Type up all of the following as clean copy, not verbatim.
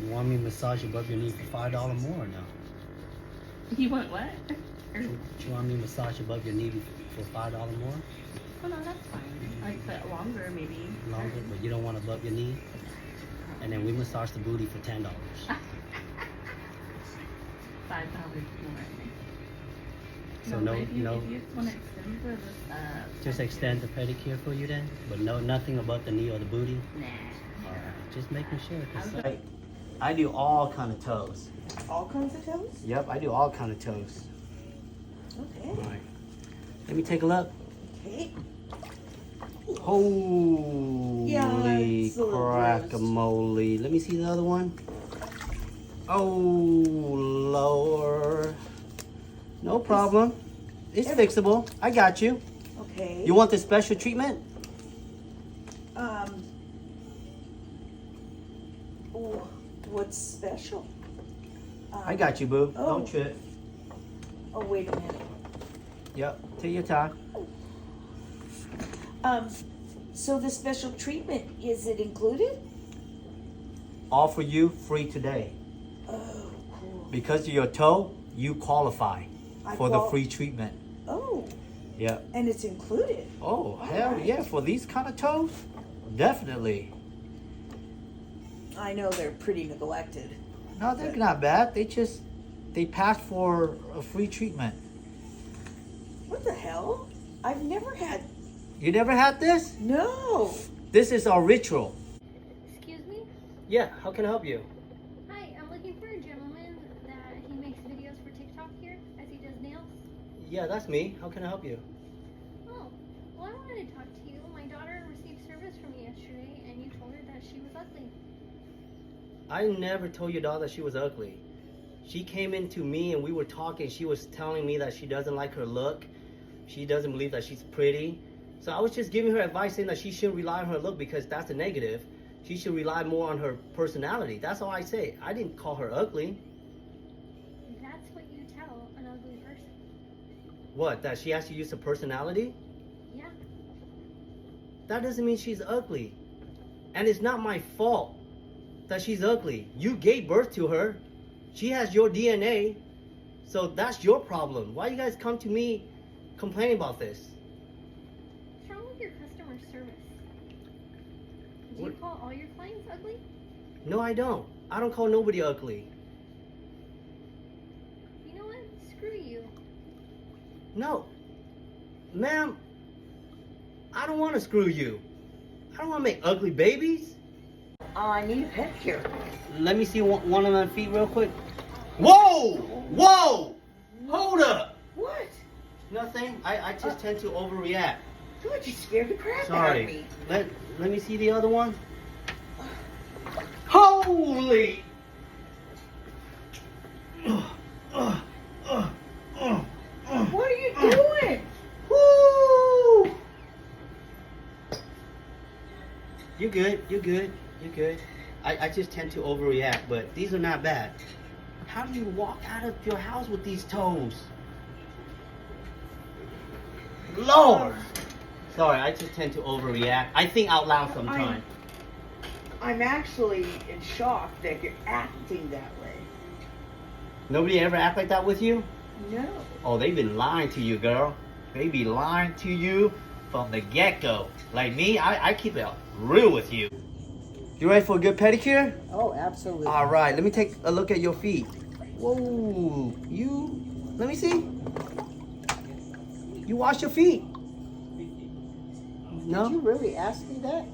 You want me to massage above your knee for $5 more or no? You want what? You want me to massage above your knee for $5 more? Oh no, that's fine. Like, but longer maybe. Longer, but you don't want above your knee? And then we massage the booty for $10. $5 more. So If you just want to extend for this, just extend the pedicure for you then? But nothing above the knee or the booty? Nah. Alright, just making sure. I do all kind of toes. All kinds of toes? Yep, I do all kind of toes. Okay. Alright. Let me take a look. Okay. Holy it's a little crack-a-moly. Let me see the other one. Oh, Lord. No problem. It's fixable. I got you. Okay. You want the special treatment? What's special? I got you, boo. Oh. Don't trip. Oh, wait a minute. Yep, take your time. So the special treatment, is it included? All for you, free today. Oh, cool. Because of your toe, you qualify for the free treatment. Oh, Yep. and it's included. Oh, hell right. yeah. For these kind of toes? Definitely. I know they're pretty neglected. No, they're not bad. They passed for a free treatment. What the hell? I've never had. You never had this? No. This is our ritual. Excuse me? Yeah, how can I help you? Hi, I'm looking for a gentleman that he makes videos for TikTok here as he does nails. Yeah, that's me. How can I help you? Oh, well, I wanted to talk to you. My daughter received service from you yesterday and you told her that she was ugly. I never told your daughter she was ugly. She came into me and we were talking. She was telling me that she doesn't like her look. She doesn't believe that she's pretty. So I was just giving her advice saying that she shouldn't rely on her look because that's a negative. She should rely more on her personality. That's all I say. I didn't call her ugly. That's what you tell an ugly person. What, that she has to use her personality? Yeah. That doesn't mean she's ugly. And it's not my fault that she's ugly. You gave birth to her. She has your DNA. So that's your problem. Why you guys come to me complaining about this? What's wrong with your customer service? Do you What? call all your clients ugly? No, I don't. I don't call nobody ugly. You know what? Screw you. No. Ma'am, I don't want to screw you. I don't want to make ugly babies. I need a pedicure. Let me see one of my feet real quick. Whoa! Whoa! Hold up! What? Nothing. I just tend to overreact. God, you scared the crap out of Sorry. me. Let me see the other one. Holy! What are you doing? Woo! You're good. You're good. You're good. I just tend to overreact, but these are not bad. How do you walk out of your house with these toes? Lord! Sorry, I just tend to overreact. I think out loud sometimes. I'm actually in shock that you're acting that way. Nobody ever act like that with you? No. Oh, they've been lying to you, girl. They be lying to you from the get-go. Like me, I keep it real with you. You ready for a good pedicure? Oh, absolutely. All right, let me take a look at your feet. Whoa, let me see. You wash your feet? No? Did you really ask me that?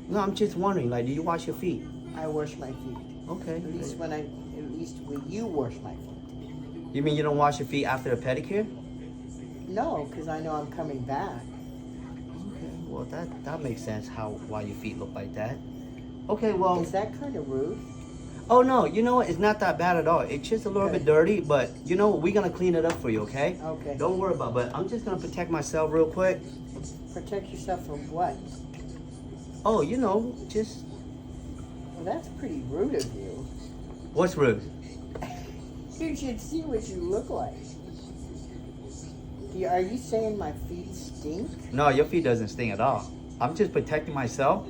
No, I'm just wondering, like, do you wash your feet? I wash my feet. Okay. At least when you wash my feet. You mean you don't wash your feet after a pedicure? No, because I know I'm coming back. Okay, well, that makes sense why your feet look like that. Okay, well. Is that kind of rude? Oh, no, you know what? It's not that bad at all. It's just a little bit dirty, but you know what? We're going to clean it up for you, okay? Okay. Don't worry about it, but I'm just going to protect myself real quick. Protect yourself from what? Oh, you know, just. Well, that's pretty rude of you. What's rude? You should see what you look like. Are you saying my feet stink? No, your feet doesn't sting at all. I'm just protecting myself.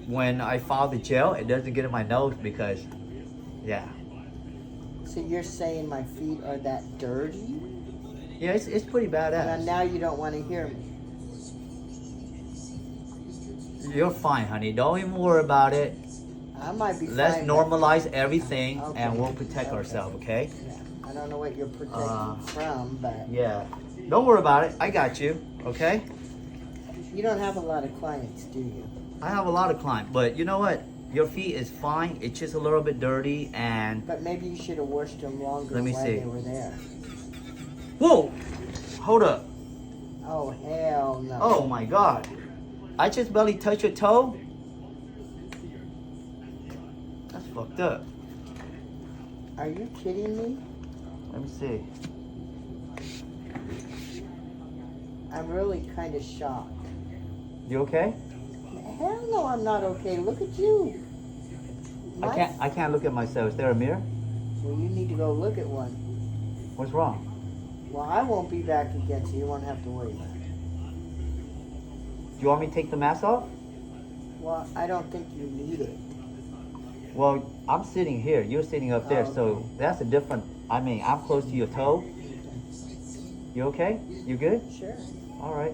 when I follow the gel, it doesn't get in my nose because, yeah. So you're saying my feet are that dirty? Yeah, it's pretty badass. Now you don't want to hear me. You're fine, honey. Don't even worry about it. I might be Let's fine, normalize everything Okay. and we'll protect ourselves, okay? but- yeah. I don't know what you're protecting from, but Yeah. Don't worry about it. I got you, okay? you don't have a lot of clients, do you? I have a lot of clients, but you know what? Your feet is fine. It's just a little bit dirty and... But maybe you should have washed them longer Let me while see. they were there. Whoa! Hold up. Oh, hell no. Oh my God. I just barely touched your toe? That's fucked up. Are you kidding me? Let me see. I'm really kind of shocked. You okay? Hell no, I'm not okay. Look at you. I can't look at myself. Is there a mirror? Well, you need to go look at one. What's wrong? Well, I won't be back again, so you won't have to worry about it. Do you want me to take the mask off? Well, I don't think you need it. Well, I'm sitting here. You're sitting up there, Oh, so okay. that's a different... I mean, I'm close to your toe. You okay? You good? Sure. All right.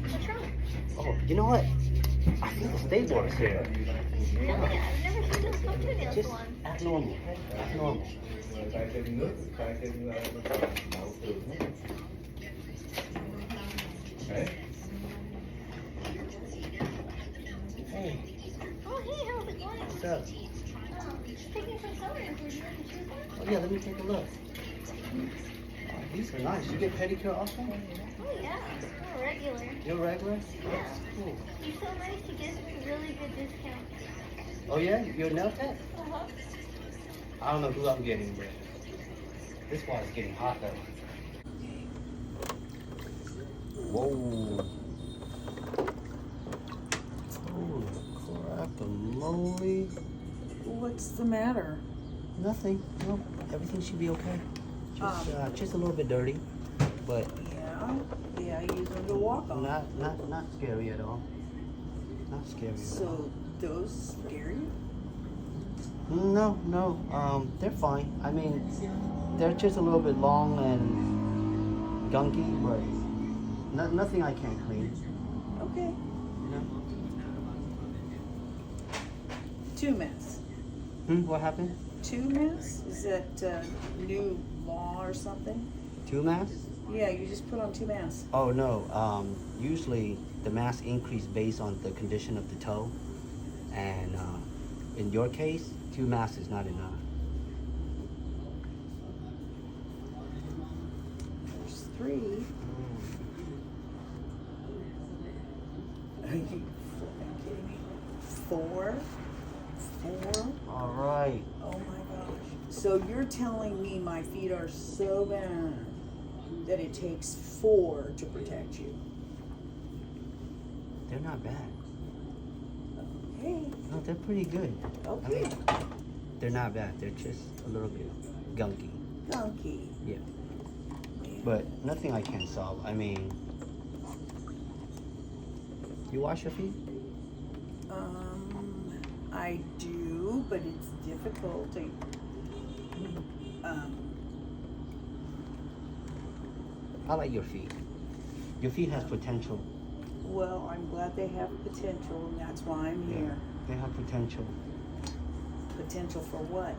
What's wrong? Oh, you know what? I think the stapler's here. Really? I've never seen those toenails Just one. act normal. Act normal. Hey, Oh, hey, how's it going? what's up? Just taking some colors. Would you like to choose one? Oh yeah, let me take a look. Oh, these are nice. You get pedicure also? Oh, yeah. Oh, regular. You're regular? Yeah. That's cool. You're so nice to give me really good discounts. Oh yeah? You're a nail tech? Uh-huh. I don't know who I'm getting, but this one's getting hot though. Whoa. Holy crap-a-moly. What's the matter? Nothing. No, everything should be okay. Just a little bit dirty, but Yeah, I use them to walk on. not scary at all. Not scary at all. So those scare you? No, they're fine. I mean, they're just a little bit long and gunky, but nothing I can't clean. Okay. You know? 2 minutes. What happened? 2 minutes? Is that new law or something? 2 masks? Yeah, you just put on 2 masks. Oh no. Usually the mask increase based on the condition of the toe, and in your case, 2 masks is not enough. There's 3. Are you flipping kidding me? 4. All right. Oh my gosh. So you're telling me my feet are so bad that it takes 4 to protect you? They're not bad. Okay. No, they're pretty good. Okay. They're not bad. They're just a little bit gunky. Gunky. Yeah. But nothing I can't solve. I mean, you wash your feet? I do, but it's difficult. I like your feet. Your feet have potential. Well, I'm glad they have potential, and that's why I'm Yeah. here. They have potential. Potential for what?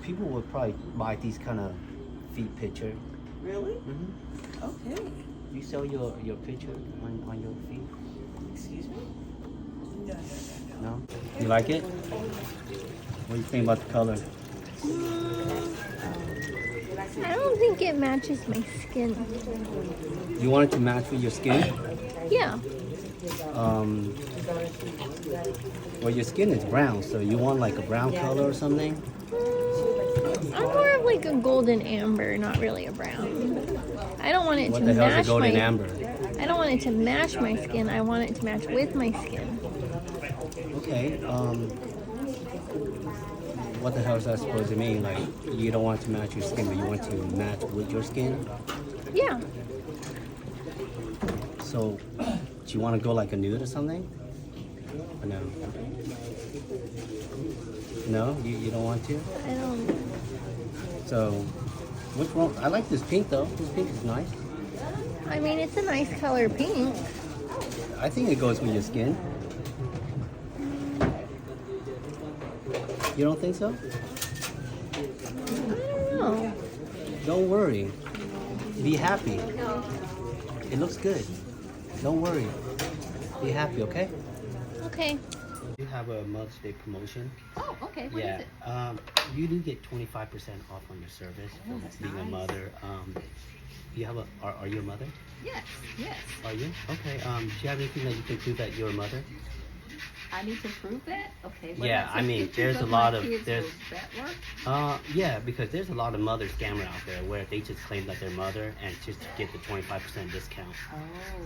People would probably buy these kind of feet picture. Really? Mm-hmm. Okay. You sell your picture on your feet? Excuse me? No. No? You like it? What do you think about the color? I don't think it matches my skin. You want it to match with your skin? Yeah. Well, your skin is brown, so you want like a brown color or something? I'm more of like a golden amber, not really a brown. I don't want it What to the hell is a match golden my. amber? I don't want it to match my skin. I want it to match with my skin. Okay. What the hell is that supposed to mean? Like, you don't want it to match your skin, but you want to match with your skin? Yeah. So, do you want to go like a nude or something? Or no? No, you don't want to. I don't. So, which one? I like this pink though. This pink is nice. I mean, it's a nice color pink. I think it goes with your skin. You don't think so? I don't know. Don't worry. Be happy. It looks good. Don't worry. Be happy, okay? Okay. You have a Mother's Day promotion. Oh, okay. What is it? You do get 25% off on your service Oh, for that's being a nice. mother. You have are you a mother? Yes, yes. Are you? Okay. Do you have anything that you can prove that you're a mother? I need to prove that? Okay. what Yeah, about I some mean, pictures there's a my lot of- kids? there's- Will that work? Yeah, because there's a lot of mother scammer out there where they just claim that they're mother and just to get the 25% discount. Oh.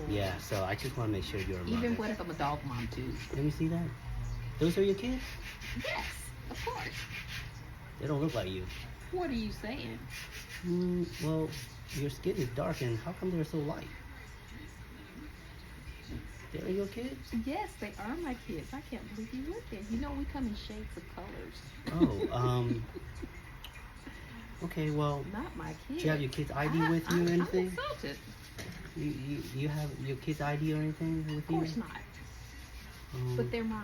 Yeah, so I just want to make sure you're a mother. Even what if I'm a dog mom too? Let me see that. Those are your kids? Yes, of course. They don't look like you. What are you saying? Well, your skin is dark, and how come they're so light? They're your kids? Yes, they are my kids. I can't believe you went there. You know we come in shades of colors. Oh, okay, well, Not my kids. do you have your kids' ID with you or anything? I'm insulted. You have your kids' ID or anything with Of you? course not. But they're mine.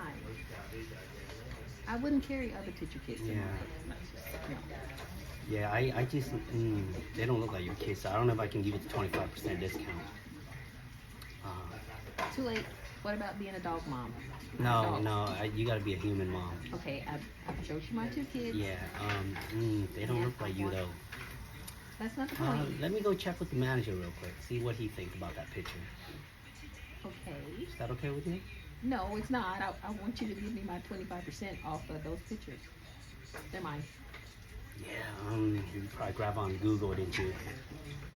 I wouldn't carry other picture kids. in Yeah. mine. No. Yeah, I just, they don't look like your kids, so I don't know if I can give you the 25% discount. Too late. What about being a dog mom? No, Dogs. you gotta be a human mom. Okay, I showed you my two kids. Yeah, they don't look like you though. That's not the point. Let me go check with the manager real quick, see what he thinks about that picture. Okay. Is that okay with you? No, it's not. I want you to give me my 25% off of those pictures. They're mine. Yeah, you probably grab on Google, didn't you?